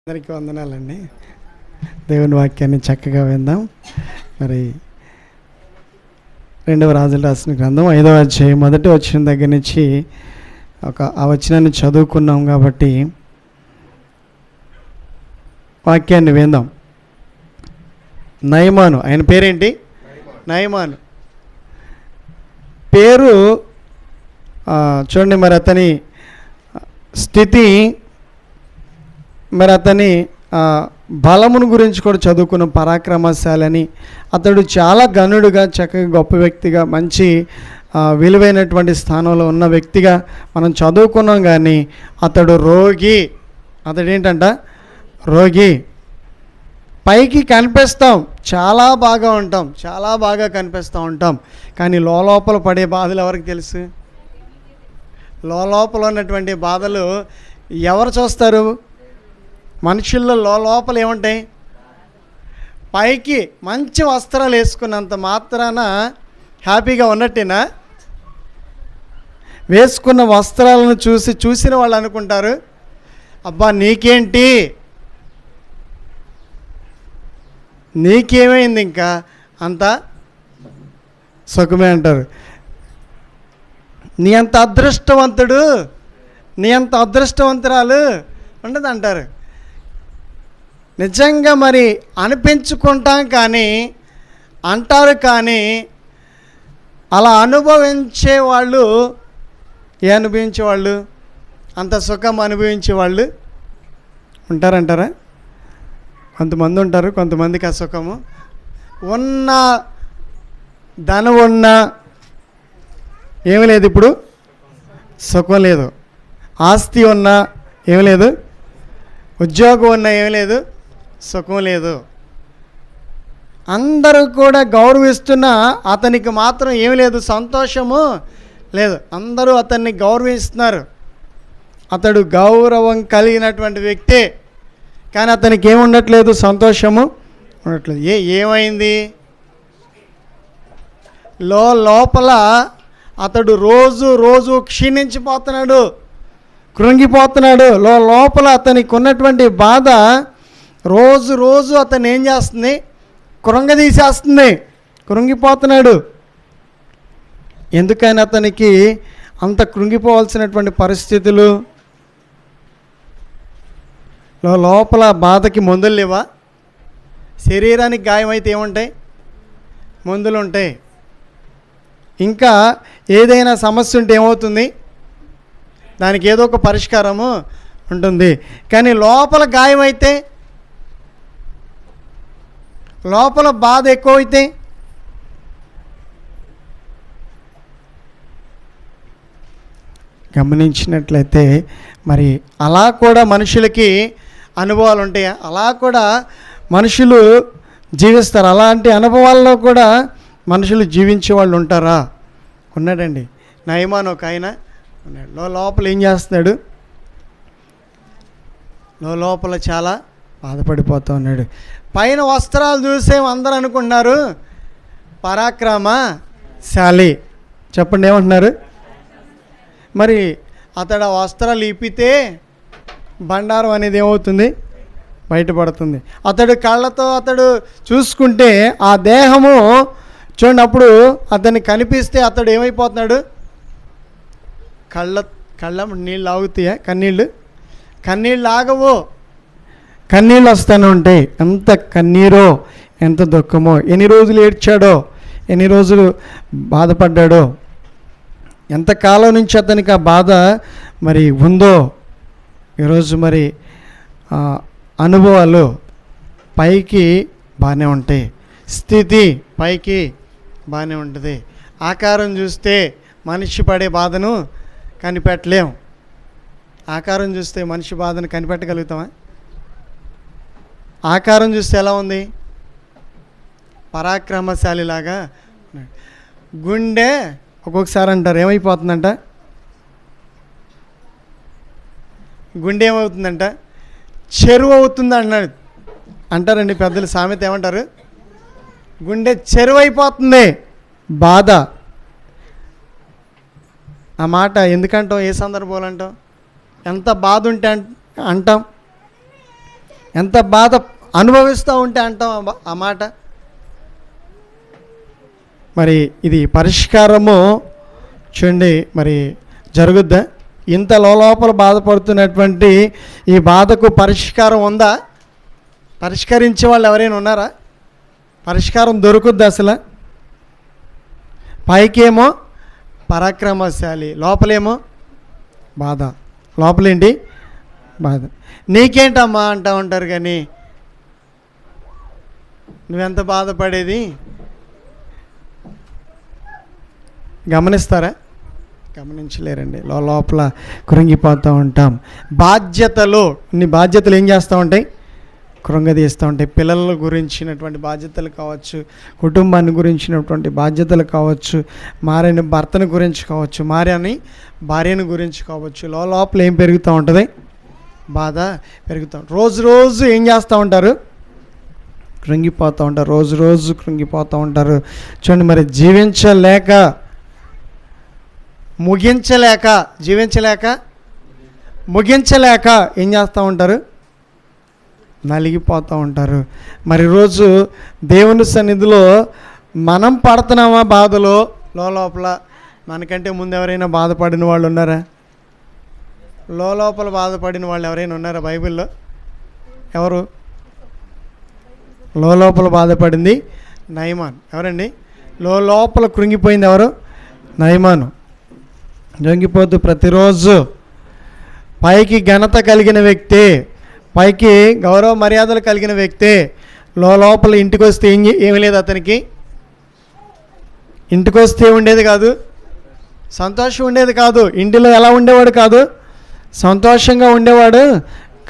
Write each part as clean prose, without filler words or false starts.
అందరికీ వందనాలండి. దేవుని వాక్యాన్ని చక్కగా విందాం. మరి 2వ రాజులు రాసిన గ్రంథం 5వ అధ్యాయం మొదటి వచనం దగ్గర నుంచి ఆ వచనాన్ని చదువుకున్నాం కాబట్టి వాక్యాన్ని విందాం. నయమాను, ఆయన పేరేంటి? నయమాను పేరు చూడండి. మరి అతని స్థితి, మరి అతని బలమును గురించి కూడా చదువుకున్న పరాక్రమశాలని. అతడు చాలా ఘనుడుగా, చక్కగా గొప్ప వ్యక్తిగా, మంచి విలువైనటువంటి స్థానంలో ఉన్న వ్యక్తిగా మనం చదువుకున్నాం. కానీ అతడు రోగి. అతడేంటంట? రోగి. పైకి కనిపిస్తాం, చాలా బాగా ఉంటాం, చాలా బాగా కనిపిస్తూ ఉంటాం. కానీ లోపల పడే బాధలు ఎవరికి తెలుసు? లోపల ఉన్నటువంటి బాధలు ఎవరు చూస్తారు? మనుషుల్లో లోపల ఏముంటాయి? పైకి మంచి వస్త్రాలు వేసుకున్నంత మాత్రాన హ్యాపీగా ఉన్నట్టేనా? వేసుకున్న వస్త్రాలను చూసిన వాళ్ళు అనుకుంటారు, అబ్బా నీకేంటి, నీకేమైంది, ఇంకా అంతా సుఖమే అంటారు. నీ అంత అదృష్టవంతుడు, నీ అంత అదృష్టవంతురాలు ఉండదు అంటారు. నిజంగా మరి అనిపించుకుంటాం కానీ, అంటారు కానీ, అలా అనుభవించేవాళ్ళు, అనుభవించేవాళ్ళు, అంత సుఖం అనుభవించేవాళ్ళు ఉంటారంటారా? కొంతమంది ఉంటారు, కొంతమందికి ఆ సుఖము ఉన్న ధనం ఉన్నా ఏమీ లేదు, ఇప్పుడు సుఖం లేదు. ఆస్తి ఉన్నా ఏమీ లేదు, ఉద్యోగం ఉన్నా ఏమీ లేదు, సుఖం లేదు. అందరూ కూడా గౌరవిస్తున్నా అతనికి మాత్రం ఏమీ లేదు, సంతోషము లేదు. అందరూ అతన్ని గౌరవిస్తున్నారు, అతడు గౌరవం కలిగినటువంటి వ్యక్తే. కానీ అతనికి ఏముండట్లేదు, సంతోషము ఉండట్లేదు. ఏమైంది? లోపల అతడు రోజు రోజు క్షీణించిపోతున్నాడు, కృంగిపోతున్నాడు. లోపల అతనికి ఉన్నటువంటి బాధ రోజు రోజు అతను ఏం చేస్తుంది? కృంగదీసేస్తుంది, కృంగిపోతున్నాడు. ఎందుకని అతనికి అంత కృంగిపోవాల్సినటువంటి పరిస్థితులు? లోపల బాధకి మందులు లేవా? శరీరానికి గాయమైతే ఏముంటాయి? మందులు ఉంటాయి. ఇంకా ఏదైనా సమస్య ఉంటే ఏమవుతుంది? దానికి ఏదో ఒక పరిష్కారము ఉంటుంది. కానీ లోపల గాయమైతే, లోపల బాధ ఎక్కువైతే గమనించినట్లయితే మరి అలా కూడా మనుషులకి అనుభవాలు ఉంటాయా? అలా కూడా మనుషులు జీవిస్తారు. అలాంటి అనుభవాల్లో కూడా మనుషులు జీవించే వాళ్ళు ఉంటారా? ఉన్నాడండి. నయమాను ఒక ఆయన ఉన్నాడు. లోపల ఏం చేస్తున్నాడు? లోపల చాలా బాధపడిపోతూ ఉన్నాడు. పైన వస్త్రాలు చూసే అందరూ అనుకుంటున్నారు పరాక్రమశాలి. చెప్పండి, ఏమంటున్నారు? మరి అతడు ఆ వస్త్రాలు ఇప్పితే బండారం అనేది ఏమవుతుంది? బయటపడుతుంది. అతడు కళ్ళతో అతడు చూసుకుంటే ఆ దేహము చూడండి, అప్పుడు అతన్ని కనిపిస్తే అతడు ఏమైపోతున్నాడు? కళ్ళ నీళ్ళు ఆగుతాయా? కన్నీళ్ళు ఆగవు, కన్నీళ్ళు వస్తూనే ఉంటాయి. ఎంత కన్నీరో, ఎంత దుఃఖమో, ఎన్ని రోజులు ఏడ్చాడో, ఎన్ని రోజులు బాధపడ్డాడో, ఎంతకాలం నుంచి అతనికి ఆ బాధ మరి ఉందో. ఈరోజు మరి అనుభవాలు పైకి బాగానే ఉంటాయి, స్థితి పైకి బాగానే ఉంటుంది. ఆకారం చూస్తే మనిషి పడే బాధను కనిపెట్టలేం. ఆకారం చూస్తే మనిషి బాధను కనిపెట్టగలుగుతామా? ఆకారం చూస్తే ఎలా ఉంది? పరాక్రమశాలిలాగా. గుండె ఒక్కొక్కసారి అంటారు ఏమైపోతుందంట? గుండె ఏమవుతుందంట? చెరువు అవుతుంది అన్నాడు అంటారండి పెద్దలు. సామెత ఏమంటారు? గుండె చెరువు అయిపోతుంది, బాధ. ఆ మాట ఎందుకంటాం? ఏ సందర్భంలో అంటాం? ఎంత బాధ ఉంటే అంటాం? ఎంత బాధ అనుభవిస్తూ ఉంటే అంటాం ఆ మాట. మరి ఇది పరిష్కారము చూడండి మరి జరుగుద్దా? ఇంత లోపల బాధపడుతున్నటువంటి ఈ బాధకు పరిష్కారం ఉందా? పరిష్కరించే వాళ్ళు ఎవరైనా ఉన్నారా? పరిష్కారం దొరుకుద్ది అసలు? పైకేమో పరాక్రమశాలి, లోపలేమో బాధ. లోపలేంటి? బాధ. నీకేంటమ్మా అంటూ ఉంటారు, కానీ నువ్వెంత బాధపడేది గమనిస్తారా? గమనించలేరండి. లోపల కృంగిపోతూ ఉంటాం. బాధ్యతలు, కొన్ని బాధ్యతలు ఏం చేస్తూ ఉంటాయి? కృంగదీస్తూ ఉంటాయి. పిల్లల గురించినటువంటి బాధ్యతలు కావచ్చు, కుటుంబాన్ని గురించినటువంటి బాధ్యతలు కావచ్చు, మారని భర్తను గురించి కావచ్చు, మారని భార్యను గురించి కావచ్చు. లోపల ఏం పెరుగుతూ ఉంటుంది? బాధ పెరుగుతూ. రోజు ఏం చేస్తూ ఉంటారు? కృంగిపోతూ ఉంటారు. రోజు కృంగిపోతూ ఉంటారు. చూడండి మరి జీవించలేక ముగించలేక ఏం చేస్తూ ఉంటారు? నలిగిపోతూ ఉంటారు. మరి రోజు దేవుని సన్నిధిలో మనం పడుతున్నామా బాధలో? లోపల మనకంటే ముందు ఎవరైనా బాధపడిన వాళ్ళు ఉన్నారా? లోపల బాధపడిన వాళ్ళు ఎవరైనా ఉన్నారా బైబిల్లో? ఎవరు? లోపల బాధపడింది నయమాను. ఎవరండి? లోపల కృంగిపోయింది ఎవరు? నయమాను. జొంగిపోతూ ప్రతిరోజు పైకి ఘనత కలిగిన వ్యక్తి, పైకి గౌరవ మర్యాదలు కలిగిన వ్యక్తి, లోపల ఇంటికి వస్తే ఏమీ లేదు అతనికి. ఇంటికి వస్తే ఉండేది కాదు, సంతోషం ఉండేది కాదు. ఇంటిలో ఎలా ఉండేవాడు కాదు? సంతోషంగా ఉండేవాడు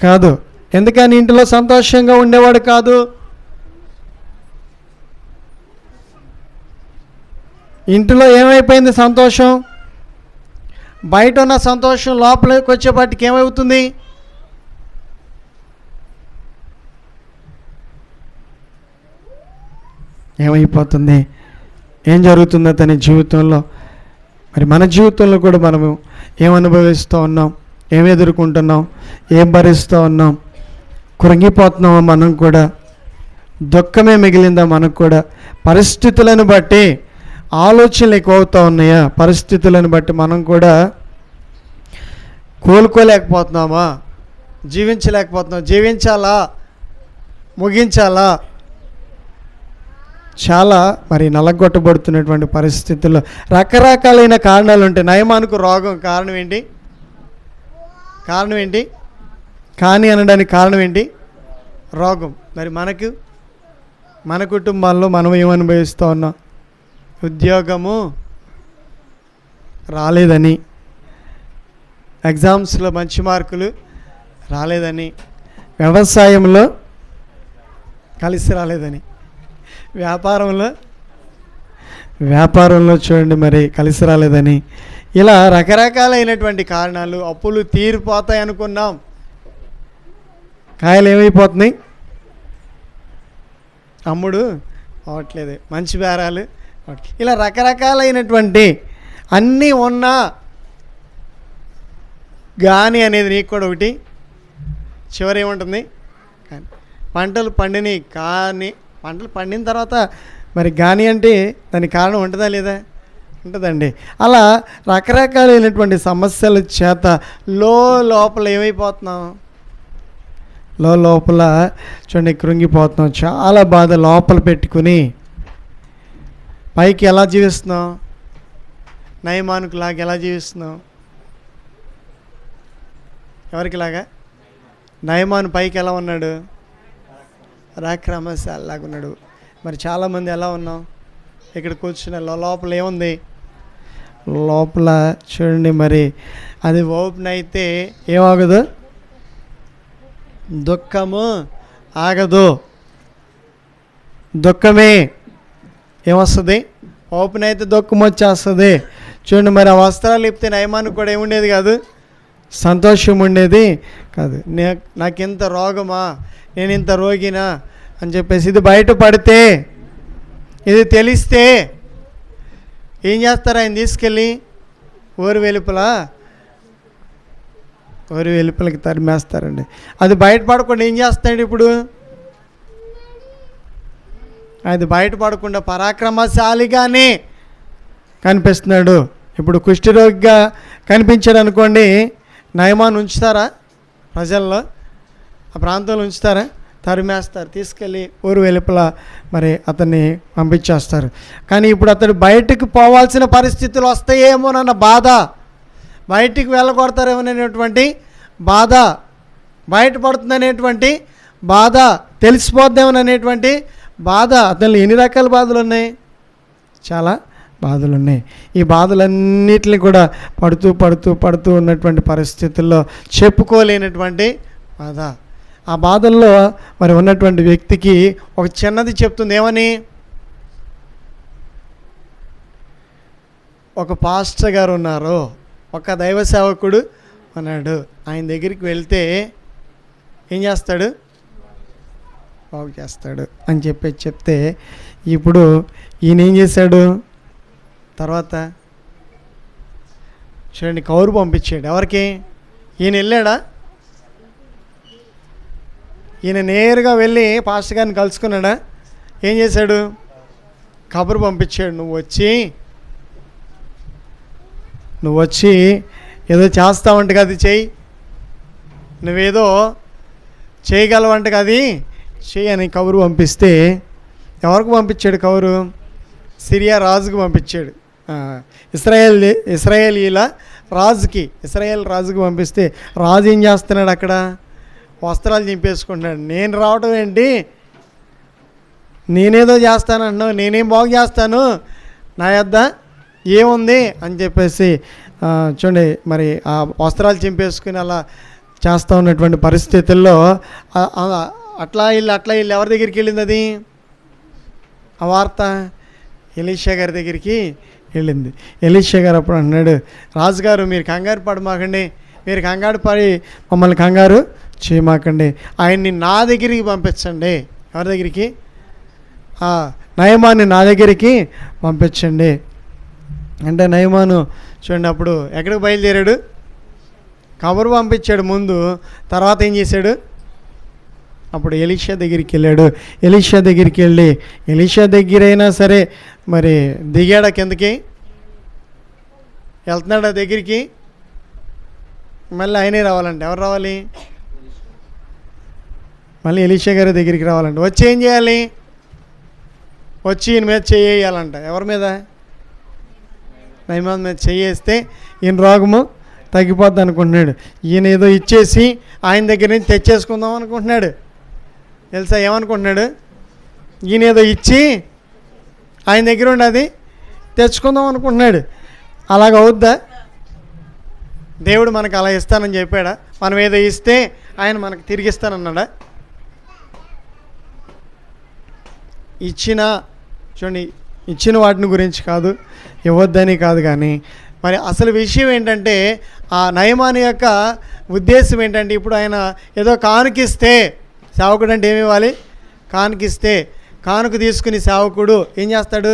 కాదు. ఎందుకని ఇంటిలో సంతోషంగా ఉండేవాడు కాదు? ఇంటిలో ఏమైపోయింది సంతోషం? బయట ఉన్న సంతోషం లోపలికి వచ్చేపాటికి ఏమవుతుంది? ఏమైపోతుంది? ఏం జరుగుతుంది అతని జీవితంలో? మరి మన జీవితంలో కూడా మనము ఏం అనుభవిస్తూ ఉన్నాం? ఏం ఎదుర్కొంటున్నాం? ఏం భరిస్తూ ఉన్నాం? కృంగిపోతున్నామా మనం కూడా? దుఃఖమే మిగిలిందా మనకు కూడా? పరిస్థితులను బట్టి ఆలోచనలు ఎక్కువ అవుతూ ఉన్నాయా? పరిస్థితులను బట్టి మనం కూడా కోలుకోలేకపోతున్నామా? జీవించలేకపోతున్నాం. జీవించాలా ముగించాలా? చాలా మరి నలగొట్టబడుతున్నటువంటి పరిస్థితుల్లో రకరకాలైన కారణాలు ఉంటాయి. నయమానుకు రోగం కారణం ఏంటి? కానీ అనడానికి కారణం ఏంటి? రోగం. మరి మన కుటుంబాల్లో మనం ఏమనుభవిస్తూ ఉన్నాం? ఉద్యోగము రాలేదని, ఎగ్జామ్స్లో మంచి మార్కులు రాలేదని, వ్యవసాయంలో కలిసి రాలేదని, వ్యాపారంలో చూడండి మరి కలిసి రాలేదని, ఇలా రకరకాలైనటువంటి కారణాలు. అప్పులు తీరిపోతాయి అనుకున్నాం, కాయలు ఏమైపోతున్నాయి? అమ్ముడు అవట్లేదు, మంచి బేరాలు. ఇలా రకరకాలైనటువంటి అన్నీ ఉన్నా గాని అనేది నీకు కూడా ఒకటి చివరి ఏముంటుంది? కానీ పంటలు పండినాయి, కానీ పంటలు పండిన తర్వాత మరి గాని అంటే దానికి కారణం ఉంటుందా లేదా? ఉంటుందండి. అలా రకరకాలైనటువంటి సమస్యల చేత లోపల ఏమైపోతున్నాం? లోపల చూడండి కృంగిపోతున్నాం. చాలా బాధ లోపల పెట్టుకుని పైకి ఎలా జీవిస్తున్నాం? నయమానుకు లాగా ఎలా జీవిస్తున్నాం? ఎవరికి లాగా? నయమాను పైకి ఎలా ఉన్నాడు? పరాక్రమశాలిలాగా ఉన్నాడు. మరి చాలామంది ఎలా ఉన్నాం? ఇక్కడ కూర్చున్న లోపల ఏముంది? లోపల చూడండి మరి అది ఓపెన్ అయితే ఏమాగదు? దుఃఖము ఆగదు. దుఃఖమే ఏమొస్తుంది? ఓపెన్ అయితే దుఃఖం వచ్చేస్తుంది. చూడండి మరి ఆ వస్త్రాలు ఇప్పితే నయమానికి కూడా ఏముండేది కాదు? సంతోషం ఉండేది కాదు. నాకు ఇంత రోగమా, నేను ఇంత రోగినా అని చెప్పేసి ఇది బయటపడితే, ఇది తెలిస్తే ఏం చేస్తారు? ఆయన తీసుకెళ్ళి ఊరు వెలుపల ఊరి వెలుపలకి తరిమేస్తారండి. అది బయటపడకుండా ఏం చేస్తాడు ఇప్పుడు? అది బయటపడకుండా పరాక్రమశాలిగానే కనిపిస్తున్నాడు. ఇప్పుడు కుష్ఠరోగిగా కనిపించాడు అనుకోండి, నయమాన్ని ఉంచుతారా? ప్రజల్లో ఆ ప్రాంతంలో ఉంచుతారా? తరిమేస్తారు, తీసుకెళ్ళి ఊరు వెలుపల మరి అతన్ని పంపించేస్తారు. కానీ ఇప్పుడు అతడు బయటకు పోవాల్సిన పరిస్థితులు వస్తాయేమోనన్న బాధ, బయటికి వెళ్ళగొడతారేమోననేటువంటి బాధ, బయటపడుతుందనేటువంటి బాధ, తెలిసిపోద్దేమోననేటువంటి బాధ. అతను ఎన్ని రకాల బాధలు ఉన్నాయి? చాలా బాధలు ఉన్నాయి. ఈ బాధలన్నిటిని కూడా పడుతూ పడుతూ పడుతూ ఉన్నటువంటి పరిస్థితుల్లో చెప్పుకోలేనటువంటి బాధ. ఆ బాధల్లో మరి ఉన్నటువంటి వ్యక్తికి ఒక చిన్నది చెప్తుంది. ఏమని? ఒక పాస్టర్ గారు ఉన్నారు, ఒక దైవ సేవకుడు ఉన్నాడు. ఆయన దగ్గరికి వెళ్తే ఏం చేస్తాడు? బాగు చేస్తాడు అని చెప్తే ఇప్పుడు ఈయన ఏం చేశాడు? తర్వాత చూడండి, కౌరు పంపించాడు. ఎవరికి? ఈయన వెళ్ళాడా? ఈయన నేరుగా వెళ్ళి పాస్టర్ గారిని కలుసుకున్నాడా? ఏం చేశాడు? కబురు పంపించాడు. నువ్వు వచ్చి ఏదో చేస్తావంట కదా, అది చెయ్యి, నువ్వేదో చేయగలవంట కదా, అది చెయ్యి అని కబురు పంపిస్తే ఎవరికి పంపించాడు కబురు? సిరియా రాజుకు పంపించాడు. ఇశ్రాయేలీల రాజుకి, ఇశ్రాయేల్ రాజుకి పంపిస్తే రాజు ఏం చేస్తున్నాడు? అక్కడ వస్త్రాలు చింపేసుకుంటున్నాడు. నేను రావటం ఏంటి? నేనేదో చేస్తానంటున్నావు, నేనేం బాగు చేస్తాను, నా యొద్ద ఏముంది అని చెప్పేసి చూడండి, మరి ఆ వస్త్రాలు చింపేసుకుని అలా చేస్తూ ఉన్నటువంటి పరిస్థితుల్లో అట్లా ఇల్లు ఎవరి దగ్గరికి వెళ్ళింది? అది ఆ వార్త ఎలీషా గారి దగ్గరికి వెళ్ళింది. ఎలీషా గారు అప్పుడు అన్నాడు, రాజుగారు మీరు కంగారు పడమాకండి, మీరు కంగారు పడి మమ్మల్ని కంగారు చేయమాకండి, ఆయన్ని నా దగ్గరికి పంపించండి. ఎవరి దగ్గరికి? నయమాన్ని నా దగ్గరికి పంపించండి అంటే నయమాను చూడండి అప్పుడు ఎక్కడికి బయలుదేరాడు? కబురు పంపించాడు ముందు, తర్వాత ఏం చేశాడు? అప్పుడు ఎలీషా దగ్గరికి వెళ్ళాడు. ఎలీషా దగ్గరికి వెళ్ళి ఎలీషా దగ్గరైనా సరే మరి దిగాడా కిందకి? వెళ్తున్నాడా దగ్గరికి? మళ్ళీ ఆయనే రావాలంటే ఎవరు రావాలి? మళ్ళీ ఎలీషా గారి దగ్గరికి రావాలంటే వచ్చి ఏం చేయాలి? వచ్చి ఈయన మీద చేయాలంట. ఎవరి మీద? నయమాన్ మీద చేయేస్తే ఈయన రోగము తగ్గిపోద్ది అనుకుంటున్నాడు. ఈయన ఏదో ఇచ్చేసి ఆయన దగ్గర నుంచి తెచ్చేసుకుందాం అనుకుంటున్నాడు. తెలుసా ఏమనుకుంటున్నాడు? ఈయన ఏదో ఇచ్చి ఆయన దగ్గర ఉండేది తెచ్చుకుందాం అనుకుంటున్నాడు. అలాగ అవుద్దా? దేవుడు మనకు అలా ఇస్తానని చెప్పాడా? మనం ఏదో ఇస్తే ఆయన మనకు తిరిగి ఇస్తానన్నాడా? చూడండి, ఇచ్చిన వాటిని గురించి కాదు, ఇవ్వద్దని కాదు, కానీ మరి అసలు విషయం ఏంటంటే ఆ నయమాని యొక్క ఉద్దేశం ఏంటంటే ఇప్పుడు ఆయన ఏదో కానుకిస్తే, సేవకుడు అంటే ఏమి ఇవ్వాలి? కానుకిస్తే కానుక తీసుకుని సేవకుడు ఏం చేస్తాడు?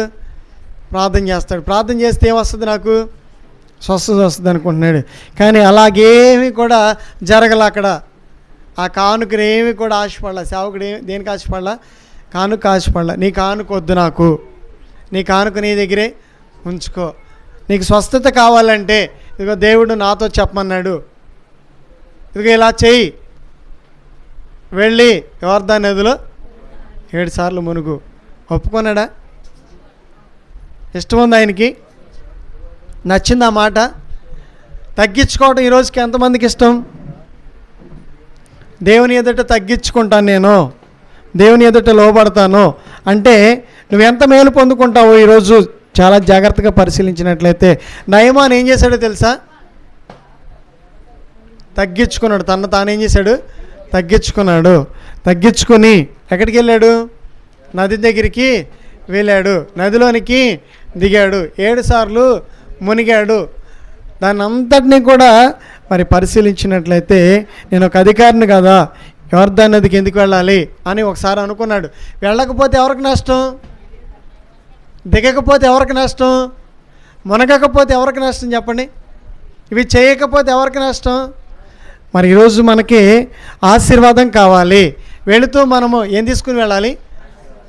ప్రార్థన చేస్తాడు. ప్రార్థన చేస్తే ఏమొస్తుంది? నాకు స్వస్థత వస్తుంది అనుకుంటున్నాడు. కానీ అలాగేమి కూడా జరగల. అక్కడ ఆ కానుకని ఏమి కూడా ఆశపడలా. సేవకుడు దేనికి ఆశపడలా? కానుక ఆశపడలా. నీ కానుక వద్దు నాకు, నీ కానుక నీ దగ్గరే ఉంచుకో. నీకు స్వస్థత కావాలంటే ఇదిగో దేవుడు నాతో చెప్పమన్నాడు, ఇదిగో ఇలా చెయ్యి, వెళ్ళి యోర్దాను నదిలో 7 సార్లు మునుగు. ఒప్పుకున్నాడా? ఇష్టం ఉంది ఆయనకి? నచ్చింది ఆ మాట? తగ్గించుకోవడం ఈరోజుకి ఎంతమందికి ఇష్టం? దేవుని ఎదుట తగ్గించుకుంటాను, నేను దేవుని ఎదుట లోబడతాను అంటే నువ్వెంత మేలు పొందుకుంటావో ఈరోజు చాలా జాగ్రత్తగా పరిశీలించినట్లయితే నయమాన్ ఏం చేశాడో తెలుసా? తగ్గించుకున్నాడు. తను తాను ఏం చేశాడు? తగ్గించుకున్నాడు. తగ్గించుకొని ఎక్కడికి వెళ్ళాడు? నది దగ్గరికి వెళ్ళాడు. నదిలోనికి దిగాడు. 7 సార్లు మునిగాడు. దాన్ని అంతటినీ కూడా మరి పరిశీలించినట్లయితే నేను ఒక అధికారిని కదా, యోర్దాను నదికి ఎందుకు వెళ్ళాలి అని ఒకసారి అనుకున్నాడు. వెళ్ళకపోతే ఎవరికి నష్టం? దిగకపోతే ఎవరికి నష్టం? మునగకపోతే ఎవరికి నష్టం చెప్పండి? ఇవి చేయకపోతే ఎవరికి నష్టం? మరి ఈరోజు మనకి ఆశీర్వాదం కావాలి. వెళుతూ మనము ఏం తీసుకుని వెళ్ళాలి?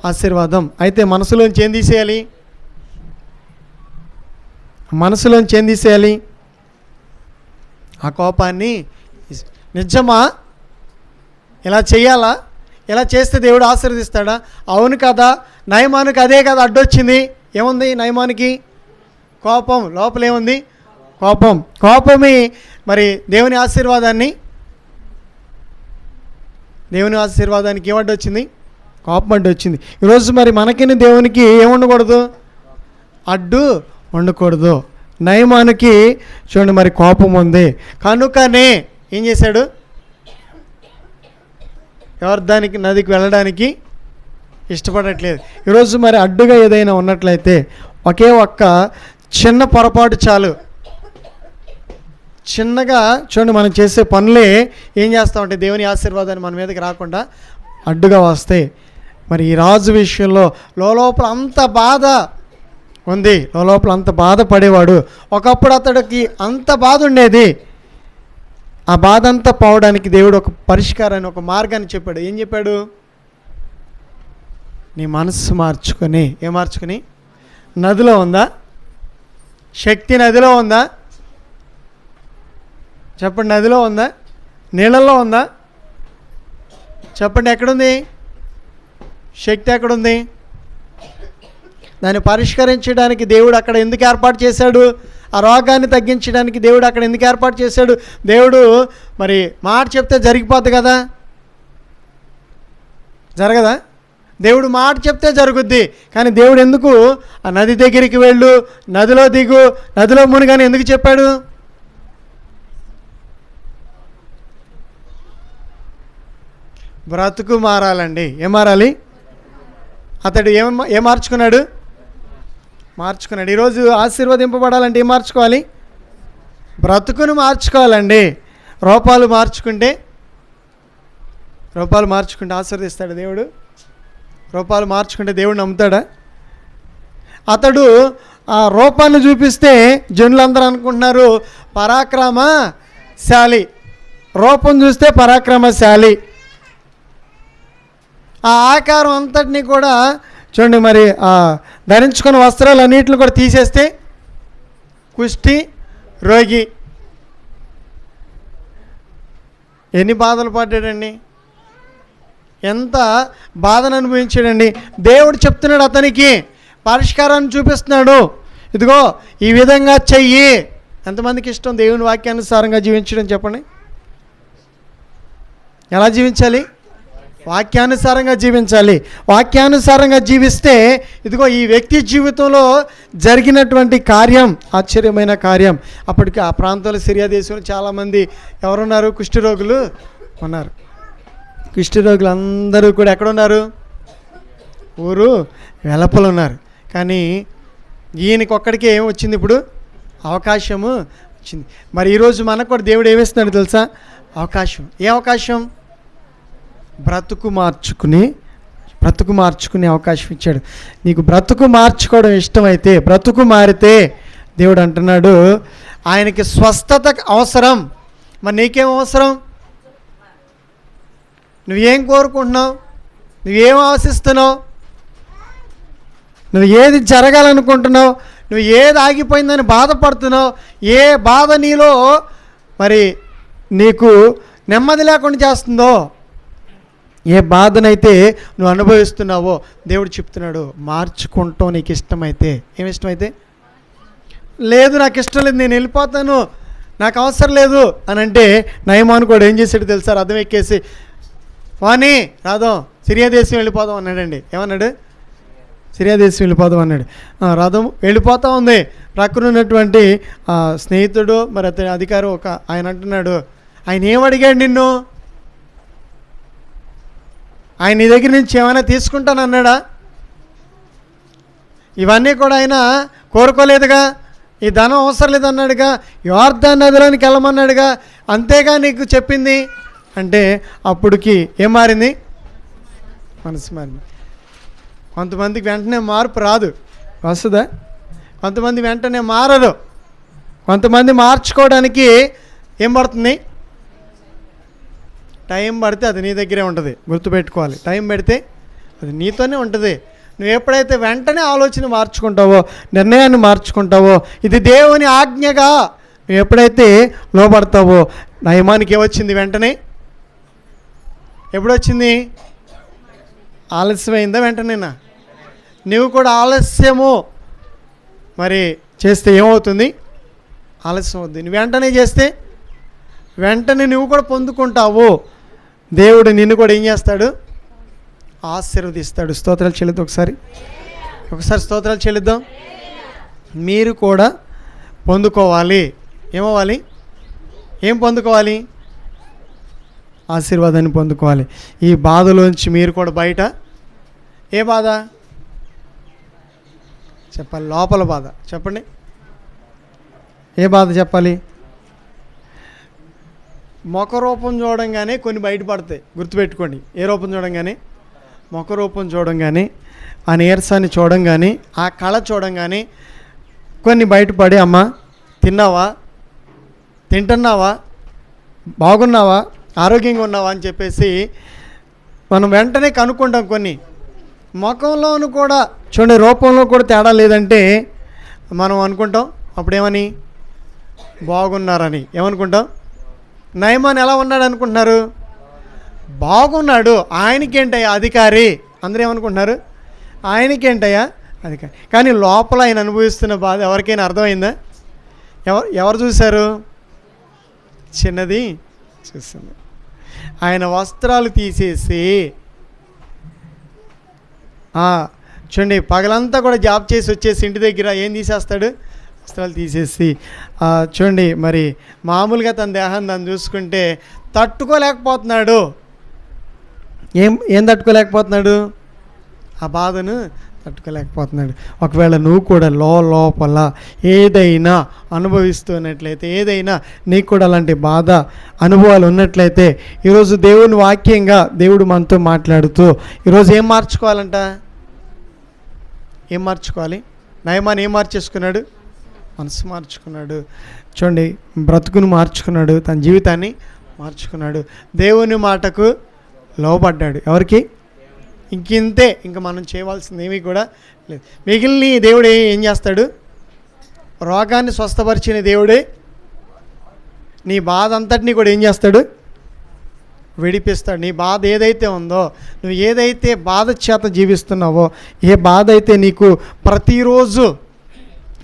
ఆశీర్వాదం. అయితే మనసులోంచి ఏం తీసేయాలి? మనసులోంచి ఏం తీసేయాలి? ఆ కోపాన్ని. నిజమా? ఇలా చేయాలా? ఇలా చేస్తే దేవుడు ఆశీర్వదిస్తాడా? అవును కదా. నయమానికి అదే కదా అడ్డొచ్చింది. ఏముంది నయమానికి? కోపం. లోపల ఏముంది? కోపం. కోపమే మరి దేవుని ఆశీర్వాదానికి ఏమడ్డొచ్చింది? కోపం అడ్డొచ్చింది. ఈరోజు మరి మనకిని దేవునికి ఏముండకూడదు? అడ్డు ఉండకూడదు. నయమానికి చూడండి మరి కోపం ఉంది కనుకనే ఏం చేశాడు? ఎవరిదానికి నదికి వెళ్ళడానికి ఇష్టపడట్లేదు. ఈరోజు మరి అడ్డుగా ఏదైనా ఉన్నట్లయితే ఒకే ఒక్క చిన్న పొరపాటు చాలు. చిన్నగా చూడండి మనం చేసే పనులే ఏం చేస్తామంటే దేవుని ఆశీర్వాదాన్ని మన మీదకి రాకుండా అడ్డుగా వస్తాయి. మరి ఈ రాజు విషయంలో లోపల అంత బాధ ఉంది. లోపల అంత బాధపడేవాడు. ఒకప్పుడు అతడికి అంత బాధ ఉండేది. ఆ బాధ అంతా పోవడానికి దేవుడు ఒక పరిష్కారాన్ని, ఒక మార్గాన్ని చెప్పాడు. ఏం చెప్పాడు? నీ మనస్సు మార్చుకొని. ఏం మార్చుకొని? నదిలో ఉందా శక్తి? నదిలో ఉందా? చెప్పండి. నదిలో ఉందా? నీళ్ళల్లో ఉందా? చెప్పండి. ఎక్కడుంది శక్తి? ఎక్కడుంది? దాన్ని పరిష్కరించడానికి దేవుడు అక్కడ ఎందుకు ఏర్పాటు చేశాడు? ఆ రోగాన్ని తగ్గించడానికి దేవుడు అక్కడ ఎందుకు ఏర్పాటు చేశాడు? దేవుడు మరి మాట చెప్తే జరిగిపోద్ది కదా, జరగదా? దేవుడు మాట చెప్తే జరుగుద్ది. కానీ దేవుడు ఎందుకు ఆ నది దగ్గరికి వెళ్ళు, నదిలో దిగు, నదిలో మునిగాని ఎందుకు చెప్పాడు? బ్రతుకు మారాలండి. ఏం మారాలి? అతడు ఏం మార్చుకున్నాడు? ఈరోజు ఆశీర్వదింపబడాలంటే ఏం మార్చుకోవాలి? బ్రతుకును మార్చుకోవాలండి. రూపాలు మార్చుకుంటే ఆశీర్వదిస్తాడు దేవుడు. రూపాలు మార్చుకుంటే దేవుడు నమ్ముతాడా? అతడు ఆ రూపాన్ని చూపిస్తే జనులందరూ అనుకుంటున్నారు పరాక్రమశాలి. రూపం చూస్తే పరాక్రమశాలి. ఆ ఆకారం అంతటినీ కూడా చూడండి మరి ఆ ధరించుకున్న వస్త్రాలు అన్నింటిని కూడా తీసేస్తే కుష్టి రోగి. ఎన్ని బాధలు పడ్డాడండి, ఎంత బాధను అనుభవించాడండి. దేవుడు చెప్తున్నాడు, అతనికి పరిష్కారాన్ని చూపిస్తున్నాడు. ఇదిగో ఈ విధంగా చెయ్యి. ఎంతమందికి ఇష్టం దేవుని వాక్యానుసారంగా జీవించడం? చెప్పండి. ఎలా జీవించాలి? వాక్యానుసారంగా జీవించాలి. వాక్యానుసారంగా జీవిస్తే ఇదిగో ఈ వ్యక్తి జీవితంలో జరిగినటువంటి కార్యం ఆశ్చర్యమైన కార్యం. అప్పటికి ఆ ప్రాంతంలో సిరియా దేశంలో చాలామంది ఎవరున్నారు? కుష్ఠరోగులు ఉన్నారు. కుష్ఠరోగులు అందరూ కూడా ఎక్కడున్నారు? ఊరు వెలపలు ఉన్నారు. కానీ ఈయనకి ఒక్కడికే ఏం వచ్చింది? ఇప్పుడు అవకాశము వచ్చింది. మరి ఈరోజు మనకు కూడా దేవుడు ఏమిస్తున్నాడు తెలుసా? అవకాశం. ఏ అవకాశం? బ్రతుకు మార్చుకునే అవకాశం ఇచ్చాడు. నీకు బ్రతుకు మార్చుకోవడం ఇష్టమైతే, బ్రతుకు మారితే దేవుడు అంటున్నాడు ఆయనకి స్వస్థత అవసరం. మరి నీకేం అవసరం? నువ్వేం కోరుకుంటున్నావు? నువ్వేం ఆశిస్తున్నావు? నువ్వు ఏది జరగాలనుకుంటున్నావు? నువ్వు ఏది ఆగిపోయిందని బాధపడుతున్నావు? ఏ బాధ నీలో మరి నీకు నెమ్మది లేకుండా చేస్తుందో, ఏ బాధనైతే నువ్వు అనుభవిస్తున్నావో దేవుడు చెప్తున్నాడు మార్చుకుంటావు. నీకు ఇష్టమైతే. ఏమి ఇష్టమైతే? లేదు నాకు ఇష్టం లేదు, నేను వెళ్ళిపోతాను, నాకు అవసరం లేదు అని అంటే నయమాను కూడా ఏం చేశాడు తెలుసా? రథం ఎక్కేసి వాణి రాదాం సిరియా దేశం వెళ్ళిపోదాం అన్నాడండి. ఏమన్నాడు? సిరియా దేశం వెళ్ళిపోదాం అన్నాడు. రథం వెళ్ళిపోతూ ఉంది. ప్రక్కన ఉన్నటువంటి స్నేహితుడు మరి అతని అధికారి ఆయన అంటున్నాడు, ఆయన ఏమడిగాడు నిన్ను? ఆయన నీ దగ్గర నుంచి ఏమైనా తీసుకుంటానన్నాడా? ఇవన్నీ కూడా ఆయన కోరుకోలేదుగా. ఈ ధనం అవసరం లేదన్నాడుగా. యోర్దాను నదిలోనికి వెళ్ళమన్నాడుగా. అంతేగా నీకు చెప్పింది అంటే అప్పటికి ఏం మారింది? మనసు మారింది. కొంతమందికి వెంటనే మార్పు రాదు, వస్తుందా? కొంతమంది వెంటనే మారరు. కొంతమంది మార్చుకోవడానికి ఏం పడుతుంది? టైం పడితే అది నీ దగ్గరే ఉంటుంది, గుర్తుపెట్టుకోవాలి. టైం పెడితే అది నీతోనే ఉంటుంది. నువ్వు ఎప్పుడైతే వెంటనే ఆలోచన మార్చుకుంటావో, నిర్ణయాన్ని మార్చుకుంటావో, ఇది దేవుని ఆజ్ఞగా నువ్వు ఎప్పుడైతే లోబడతావో, నయమానికి ఏమొచ్చింది వెంటనే? ఎప్పుడొచ్చింది? ఆలస్యమైందా వెంటనేనా? నువ్వు కూడా ఆలస్యము మరి చేస్తే ఏమవుతుంది? ఆలస్యం అవుతుంది. నువ్వు వెంటనే చేస్తే వెంటనే నువ్వు కూడా పొందుకుంటావు. దేవుడు నిన్ను కూడా ఏం చేస్తాడు? ఆశీర్వదిస్తాడు. స్తోత్రాలు చెల్లిద్దాం. ఒకసారి స్తోత్రాలు చెల్లిద్దాం. మీరు కూడా పొందుకోవాలి. ఏమవ్వాలి? ఏం పొందుకోవాలి? ఆశీర్వాదాన్ని పొందుకోవాలి. ఈ బాధలోంచి మీరు కూడా బయట. ఏ బాధ చెప్పాలి? లోపల బాధ చెప్పండి. ఏ బాధ చెప్పాలి? ముఖ రూపం చూడంగానే కొన్ని బయటపడతాయి, గుర్తుపెట్టుకోండి. ఏ రూపం చూడంగానే? ముఖ రూపం చూడంగానే, ఆ నీరసాన్ని చూడంగానే, ఆ కళ చూడంగానే కొన్ని బయటపడి, అమ్మ తిన్నావా, తింటున్నావా, బాగున్నావా, ఆరోగ్యంగా ఉన్నావా అని చెప్పేసి మనం వెంటనే కనుక్కుంటాం. కొన్ని ముఖంలోను కూడా చూడండి, రూపంలో కూడా తేడా లేదంటే మనం అనుకుంటాం అప్పుడేమని? బాగున్నారని. ఏమనుకుంటాం? నయమాన్ ఎలా ఉన్నాడు అనుకుంటున్నారు? బాగున్నాడు. ఆయనకేంటయ్యా అధికారి. అందరూ ఏమనుకుంటున్నారు? ఆయనకేంటయ్యా అధికారి. కానీ లోపల ఆయన అనుభవిస్తున్న బాధ ఎవరికైనా అర్థమైందా? ఎవరు చూశారు? చిన్నది చూస్తుంది. ఆయన వస్త్రాలు తీసేసి, చూడండి, పగలంతా కూడా జాబ్ చేసి వచ్చేసి ఇంటి దగ్గర ఏం తీసేస్తాడు? వస్త్రాలు తీసేసి. చూడండి, మరి మామూలుగా తన దేహాన్ని తను చూసుకుంటే తట్టుకోలేకపోతున్నాడు. ఏం తట్టుకోలేకపోతున్నాడు? ఆ బాధను తట్టుకోలేకపోతున్నాడు. ఒకవేళ నువ్వు కూడా లోపల ఏదైనా అనుభవిస్తున్నట్లయితే, ఏదైనా నీకు కూడా అలాంటి బాధ అనుభవాలు ఉన్నట్లయితే, ఈరోజు దేవుని వాక్యంగా దేవుడు మనతో మాట్లాడుతూ ఈరోజు ఏం మార్చుకోవాలంట? ఏం మార్చుకోవాలి? నయమాన్ ఏం మార్చేసుకున్నాడు? మనసు మార్చుకున్నాడు. చూడండి, బ్రతుకును మార్చుకున్నాడు, తన జీవితాన్ని మార్చుకున్నాడు, దేవుని మాటకు లోబడ్డాడు. ఎవరికి? ఇంకింతే. ఇంకా మనం చేయవలసింది ఏమీ కూడా లేదు. మిగిలిన దేవుడు ఏం చేస్తాడు? రోగాన్ని స్వస్థపరిచిన దేవుడే నీ బాధ అంతటినీ కూడా ఏం చేస్తాడు? విడిపిస్తాడు. నీ బాధ ఏదైతే ఉందో, నువ్వు ఏదైతే బాధ చేత జీవిస్తున్నావో, ఏ బాధ అయితే నీకు ప్రతిరోజు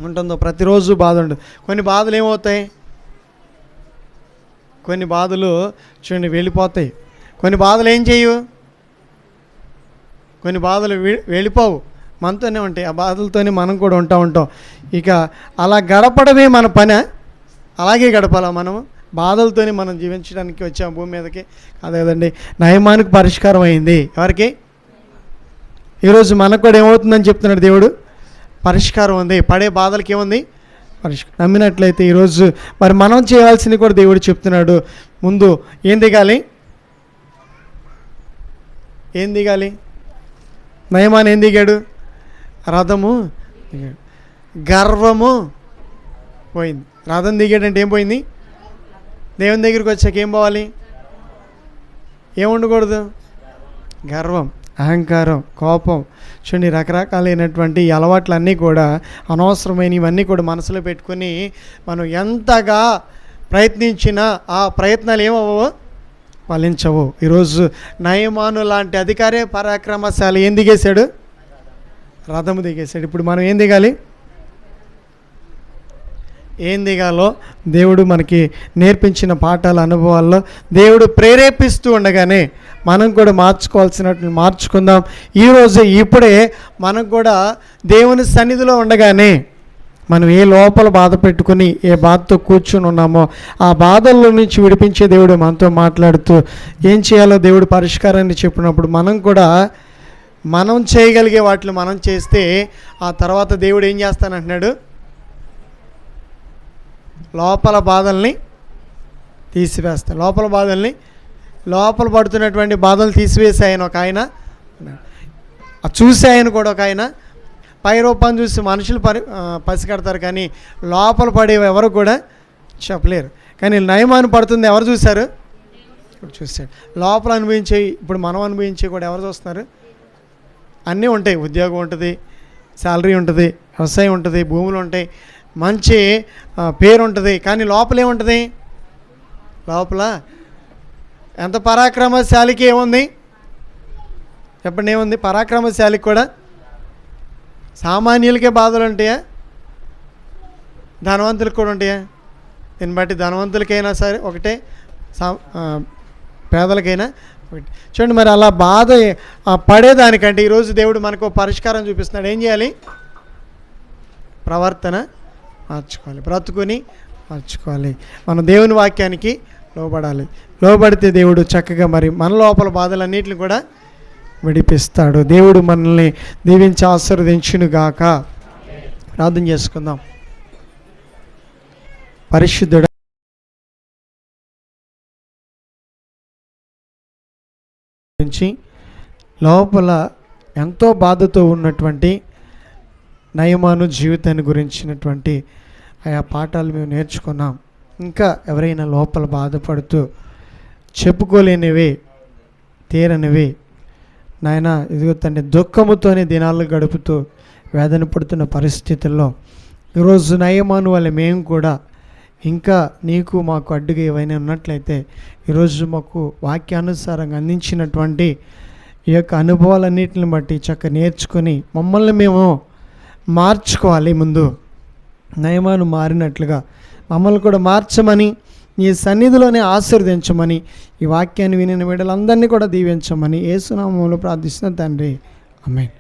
ఉంటుందో, ప్రతిరోజు బాధ ఉండదు. కొన్ని బాధలు ఏమవుతాయి? కొన్ని బాధలు చూడండి వెళ్ళిపోతాయి. కొన్ని బాధలు ఏం చేయు? కొన్ని బాధలు వెళ్ళిపోవు, మనతోనే ఉంటాయి. ఆ బాధలతోనే మనం కూడా ఉంటాం. ఇక అలా గడపడమే మన పని. అలాగే గడపాలా మనము? బాధలతోనే మనం జీవించడానికి వచ్చాం భూమి మీదకి కాదు కదండి. నయమానికి పరిష్కారం అయింది. ఎవరికి? ఈరోజు మనకు కూడా ఏమవుతుందని చెప్తున్నాడు దేవుడు? పరిష్కారం ఉంది. పడే బాధలకి ఏముంది? పరిష్కారం. నమ్మినట్లయితే ఈరోజు మరి మనం చేయాల్సింది కూడా దేవుడు చెప్తున్నాడు. ముందు ఏం దిగాలి? నయమాన్ ఏం దిగాడు? రథము దిగాడు. గర్వము పోయింది. రథం దిగాడంటే ఏం పోయింది? దేవుని దగ్గరికి వచ్చాక ఏం పోవాలి? ఏం ఉండకూడదు? గర్వం, అహంకారం, కోపం. చూడండి, రకరకాలైనటువంటి ఈ అలవాట్లన్నీ కూడా అనవసరమైన ఇవన్నీ కూడా మనసులో పెట్టుకొని మనం ఎంతగా ప్రయత్నించినా ఆ ప్రయత్నాలు ఏమవ్వవు, ఫలించవు. ఈరోజు నయమాను లాంటి అధికారే పరాక్రమశాలి ఏం దిగేశాడు? రథము దిగేశాడు. ఇప్పుడు మనం ఏం దిగాలి? ఏం దిగాలో దేవుడు మనకి నేర్పించిన పాఠాల అనుభవాల్లో దేవుడు ప్రేరేపిస్తూ ఉండగానే మనం కూడా మార్చుకోవాల్సినట్లు మార్చుకుందాం. ఈరోజు ఇప్పుడే మనం కూడా దేవుని సన్నిధిలో ఉండగానే మనం ఏ లోపల బాధ పెట్టుకుని ఏ బాధతో కూర్చుని ఉన్నామో ఆ బాధల్లో నుంచి విడిపించే దేవుడు మనతో మాట్లాడుతూ ఏం చేయాలో దేవుడు పరిష్కారాన్ని చెప్పినప్పుడు మనం కూడా మనం చేయగలిగే వాటిని మనం చేస్తే ఆ తర్వాత దేవుడు ఏం చేస్తానంటున్నాడు? లోపల బాధల్ని తీసివేస్తాడు. లోపల పడుతున్నటువంటి బాధలు తీసివేసి ఆయన ఒక ఆయన చూసి ఆయన కూడా ఒక ఆయన పై రూపాన్ని చూసి మనుషులు పసిగడతారు, కానీ లోపల పడే ఎవరు కూడా చెప్పలేరు. కానీ నయమాను పడుతుంది ఎవరు చూశారు? ఇప్పుడు చూస్తాడు. లోపల అనుభవించేవి ఇప్పుడు మనం అనుభవించేవి కూడా ఎవరు చూస్తున్నారు? అన్నీ ఉంటాయి. ఉద్యోగం ఉంటుంది, శాలరీ ఉంటుంది, వ్యవసాయం ఉంటుంది, భూములు ఉంటాయి, మంచి పేరు ఉంటుంది. కానీ లోపల ఏముంటుంది? లోపల ఎంత పరాక్రమశాలికి ఏముంది చెప్పండి? ఏముంది? పరాక్రమశాలికి కూడా సామాన్యులకే బాధలు ఉంటాయా? ధనవంతులకు కూడా ఉంటాయా? దీన్ని బట్టి ధనవంతులకైనా సరే ఒకటే, పేదలకైనా ఒకటి. చూడండి, మరి అలా బాధ పడేదానికంటే ఈరోజు దేవుడు మనకు పరిష్కారం చూపిస్తున్నాడు. ఏం చేయాలి? ప్రవర్తన మార్చుకోవాలి, బ్రతుకుని మార్చుకోవాలి. మనం దేవుని వాక్యానికి లోబడాలి. లోబడితే దేవుడు చక్కగా మరి మన లోపల బాధలన్నిటిని కూడా విడిపిస్తాడు. దేవుడు మనల్ని దీవించి ఆశీర్వదించునుగాక. ప్రార్థన చేసుకుందాం. పరిశుద్ధుడ నుంచి లోపల ఎంతో బాధతో ఉన్నటువంటి నయమాను జీవితాన్ని గురించినటువంటి ఆయా పాఠాలు మేము నేర్చుకున్నాం. ఇంకా ఎవరైనా లోపల బాధపడుతూ చెప్పుకోలేనివి, తీరనివి నాయన, ఇదిగో తండ్రి దుఃఖముతోనే దినాలు గడుపుతూ వేదన పడుతున్న పరిస్థితుల్లో ఈరోజు నయమాను వల్ల మేము కూడా ఇంకా నీకు మాకు అడ్డుగా ఏవైనా ఉన్నట్లయితే ఈరోజు మాకు వాక్యానుసారంగా అందించినటువంటి ఈ యొక్క అనుభవాలన్నిటిని బట్టి చక్కగా నేర్చుకొని మమ్మల్ని మేము మార్చుకోవాలి. ముందు నయమాను మారినట్లుగా మమ్మల్ని కూడా మార్చమని, నీ సన్నిధిలోనే ఆశీర్వదించమని, ఈ వాక్యాన్ని వినిన వీళ్ళందరినీ కూడా దీవించమని యేసు నామములో ప్రార్థిస్తున్న తండ్రి, ఆమేన్.